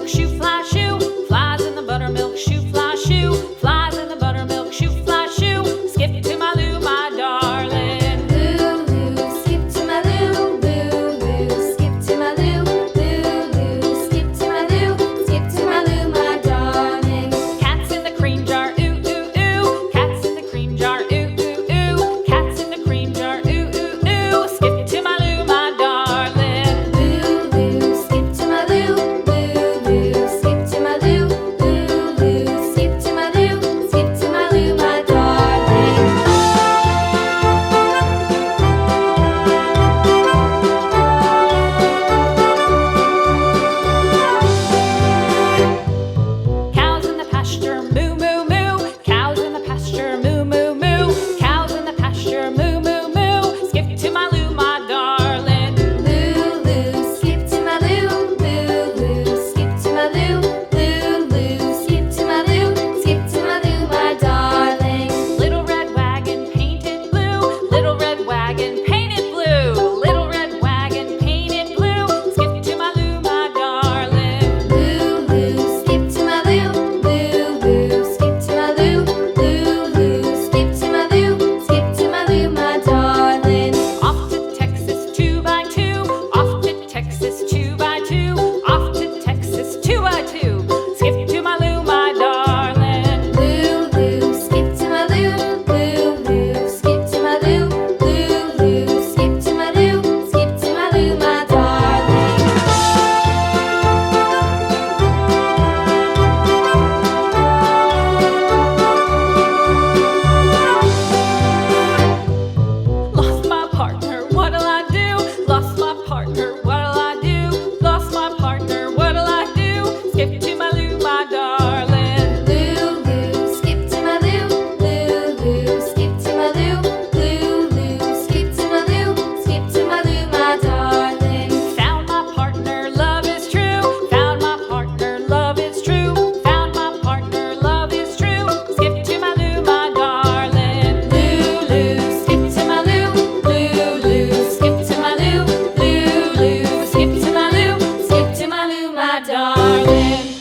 buttermilk shoe, fly shoe. Flies in the buttermilk shoe, fly shoe. Flies in the buttermilk shoe, fly shoe. Skip to my Lou, my darling. Lou, skip to my Lou, Lou, skip to my Lou, Lou, skip to my Lou, skip to my Lou, my darling. Cats in the cream jar, ooh, ooh, ooh. Cats in the cream jar, ooh, ooh, ooh. Cats in the cream jar, ooh, ooh, ooh. Skip to my Lou, my darling. Lou, skip to my Lou, Lou, skip to my Lou, Lou, skip to my Lou, skip to my Lou, my darling. Cows in the pasture, moo, moo, moo. Cows in the pasture, moo, moo, moo. Cows in the pasture, moo, moo, moo. Skip to my Lou, my darling. Lou, skip to my Lou, Lou, skip to my Lou, Lou, skip to my Lou, skip to my Lou, my darling. Little red wagon painted blue. Little red wagon painted blue. Little red wagon painted blue. Skip to my Lou, my darling. Lou, skip to my Lou, Lou, skip to my Lou, Lou, skip to my Lou, skip to my Lou, my darling. Off to Texas 2x2. Off to Texas 2x2. Off to Texas 2x2. Skip to my Lou, my darling. Lou, skip to my Lou, Lou, skip to my Lou, Lou, skip to my Lou, skip to my Lou, my darling. Lost my partner, what'll I do? Lost my partner, what'll I do? Lost my partner, what'll I do? Skip to my Lou, my darling. Lou, skip to my Lou, Lou, skip to my Lou, Lou, skip to my Lou, skip to my Lou, my darling. Found my partner, love is true. Found my partner, love is true. Found my partner, love is true. Skip to my Lou, my darling. Lou, skip to my Lou, Lou, skip to my Lou, Lou, skip to my Lou, skip to my Lou, my darling.